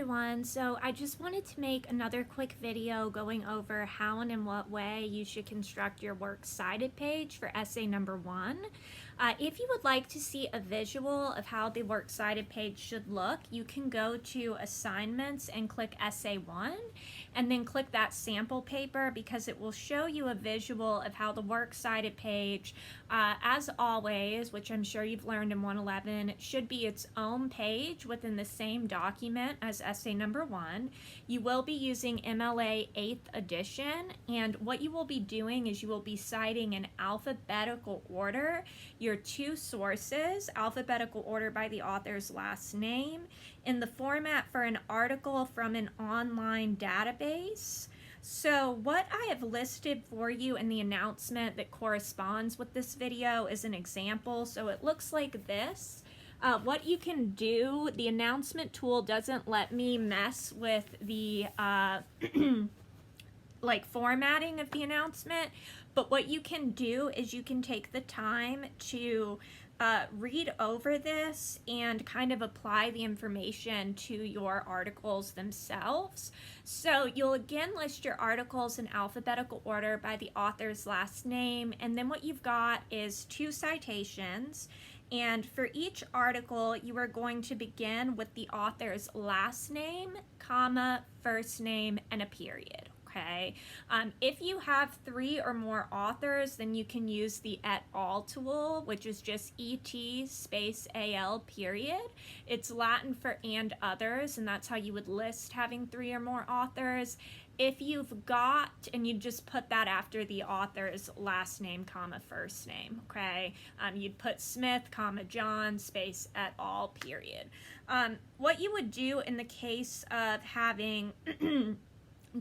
everyone. So I just wanted to make another quick video going over how and in what way you should construct your works cited page for essay number 1. If you would like to see a visual of how the works cited page should look, you can go to assignments and click essay 1 and then click that sample paper because it will show you a visual of how the works cited page, as always, which I'm sure you've learned in 111, it should be its own page within the same document as essay number 1. You will be using MLA 8th edition, and what you will be doing is you will be citing in alphabetical order your two sources, alphabetical order by the author's last name, in the format for an article from an online database. So what I have listed for you in the announcement that corresponds with this video is an example. So it looks like this. What you can do, the announcement tool doesn't let me mess with the like formatting of the announcement, but what you can do is you can take the time to read over this and kind of apply the information to your articles themselves. So you'll again list your articles in alphabetical order by the author's last name, and then what you've got is two citations. And for each article, you are going to begin with the author's last name, comma, first name, and a period. Okay. If you have 3 or more authors, then you can use the et al tool, which is just et space al period. It's Latin for and others, and that's how you would list having 3 or more authors. If you've got, and you just put that after the author's last name, comma, first name, okay? You'd put Smith, comma, John, space, et al, period. What you would do in the case of having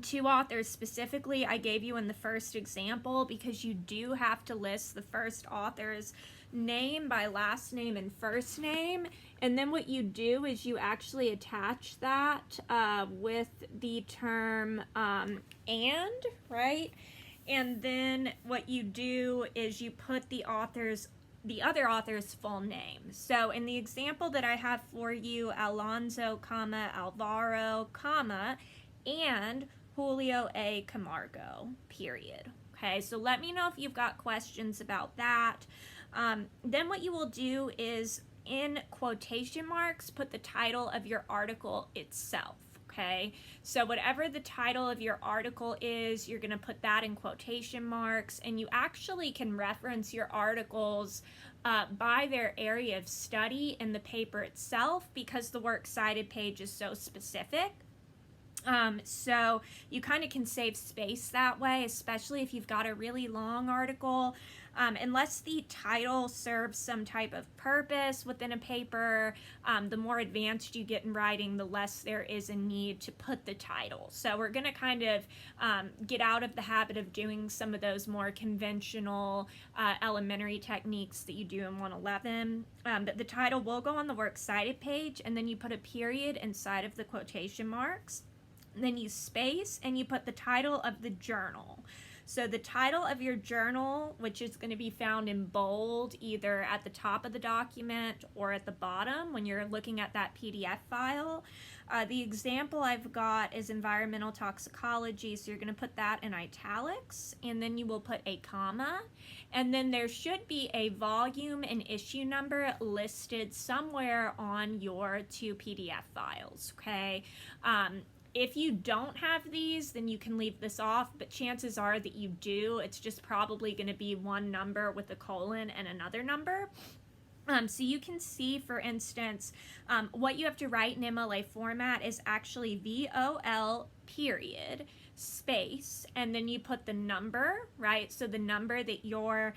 two authors specifically, I gave you in the first example, because you do have to list the first author's name by last name and first name, and then what you do is you actually attach that with the term and, right? And then what you do is you put the other author's full name. So in the example that I have for you, Alonzo, comma, Alvaro, comma, and Julio A. Camargo, period. Okay, so let me know if you've got questions about that. Then what you will do is in quotation marks, put the title of your article itself. Okay, so whatever the title of your article is, you're going to put that in quotation marks, and you actually can reference your articles by their area of study in the paper itself because the works cited page is so specific. So you kind of can save space that way, especially if you've got a really long article. Unless the title serves some type of purpose within a paper, the more advanced you get in writing, the less there is a need to put the title. So we're going to kind of get out of the habit of doing some of those more conventional elementary techniques that you do in 111. But the title will go on the works cited page, and then you put a period inside of the quotation marks. Then you space and you put the title of the journal. So the title of your journal, which is going to be found in bold either at the top of the document or at the bottom when you're looking at that PDF file. The example I've got is environmental toxicology, so you're going to put that in italics, and then you will put a comma, and then there should be a volume and issue number listed somewhere on your 2 PDF files, okay? If you don't have these, then you can leave this off, but chances are that you do. It's just probably going to be one number with a colon and another number. So you can see, for instance, what you have to write in MLA format is actually VOL period space, and then you put the number, right? So the number that your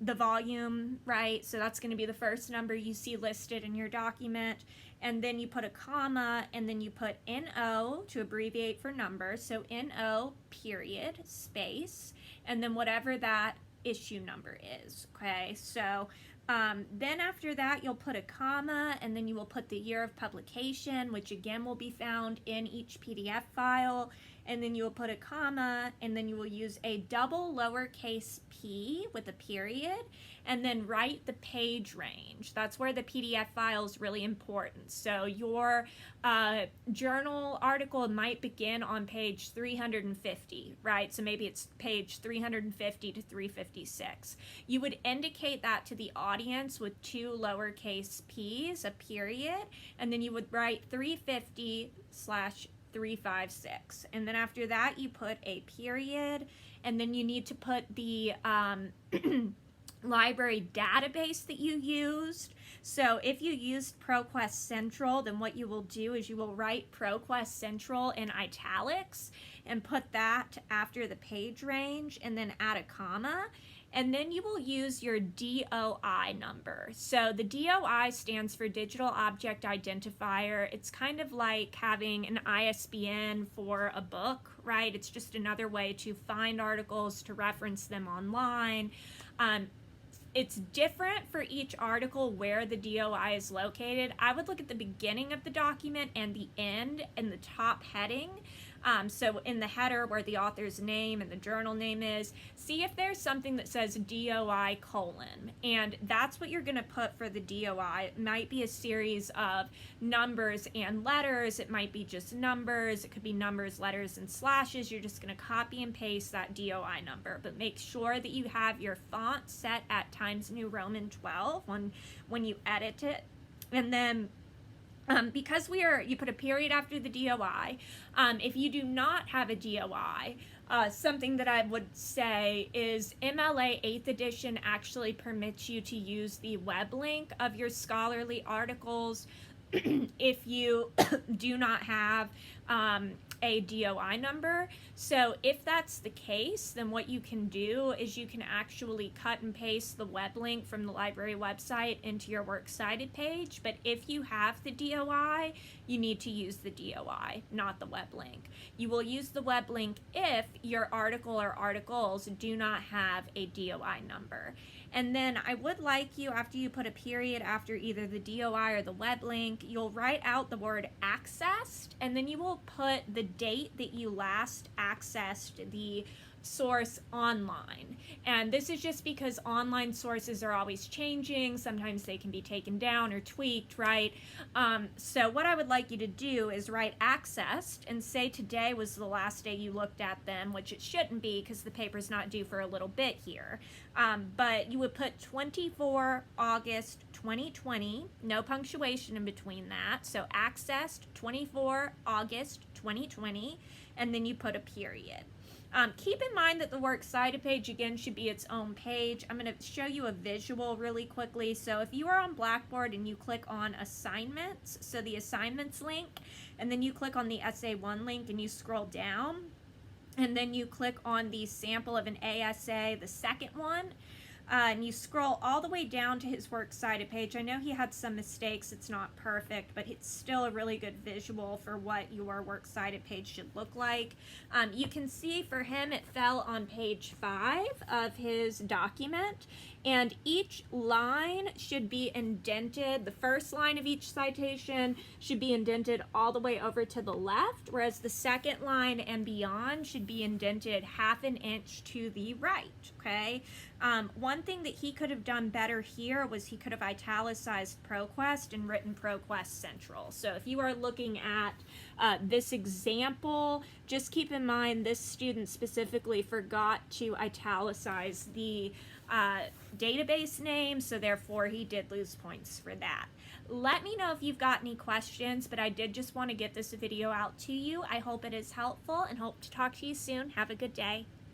the volume, right? So that's going to be the first number you see listed in your document, and then you put a comma, and then you put NO to abbreviate for number, so NO period space, and then whatever that issue number is, okay? So then after that, you'll put a comma, and then you will put the year of publication, which again will be found in each PDF file, and then you will put a comma, and then you will use a double lowercase p with a period, and then write the page range. That's where the PDF file is really important. So your journal article might begin on page 350, right? So maybe it's page 350 to 356. You would indicate that to the audience with two lowercase p's, a period, and then you would write 350/356. And then after that, you put a period, and then you need to put the library database that you used. So if you used ProQuest Central, then what you will do is you will write ProQuest Central in italics and put that after the page range, and then add a comma. And then you will use your DOI number. So the DOI stands for Digital Object Identifier. It's kind of like having an ISBN for a book, right? It's just another way to find articles, to reference them online. It's different for each article where the DOI is located. I would look at the beginning of the document and the end and the top heading. So in the header where the author's name and the journal name is, see if there's something that says DOI : and that's what you're going to put for the DOI. It might be a series of numbers and letters. It might be just numbers. It could be numbers, letters, and slashes. You're just going to copy and paste that DOI number, but make sure that you have your font set at Times New Roman 12 when you edit it. And then because you put a period after the DOI. If you do not have a DOI, something that I would say is MLA 8th edition actually permits you to use the web link of your scholarly articles if you do not have a DOI number. So if that's the case, then what you can do is you can actually cut and paste the web link from the library website into your Works Cited page. But if you have the DOI, you need to use the DOI, not the web link. You will use the web link if your article or articles do not have a DOI number. And then I would like you, after you put a period after either the DOI or the web link, you'll write out the word accessed, and then you will put the date that you last accessed the source online. And this is just because online sources are always changing. Sometimes they can be taken down or tweaked, right? So what I would like you to do is write accessed and say today was the last day you looked at them, which it shouldn't be because the paper's not due for a little bit here. But you would put 24 August 2020, no punctuation in between that. So accessed 24 August 2020, and then you put a period. Keep in mind that the Works Cited page, again, should be its own page. I'm going to show you a visual really quickly. So if you are on Blackboard and you click on Assignments, so the Assignments link, and then you click on the Essay 1 link and you scroll down, and then you click on the sample of an ASA, the second one, and you scroll all the way down to his Works Cited page. I know he had some mistakes. It's not perfect, but it's still a really good visual for what your Works Cited page should look like. You can see for him it fell on page 5 of his document, and each line should be indented. The first line of each citation should be indented all the way over to the left, whereas the second line and beyond should be indented ½ an inch to the right, okay? One thing that he could have done better here was he could have italicized ProQuest and written ProQuest Central. So if you are looking at this example, just keep in mind this student specifically forgot to italicize the database name, so therefore he did lose points for that. Let me know if you've got any questions, but I did just want to get this video out to you. I hope it is helpful and hope to talk to you soon. Have a good day.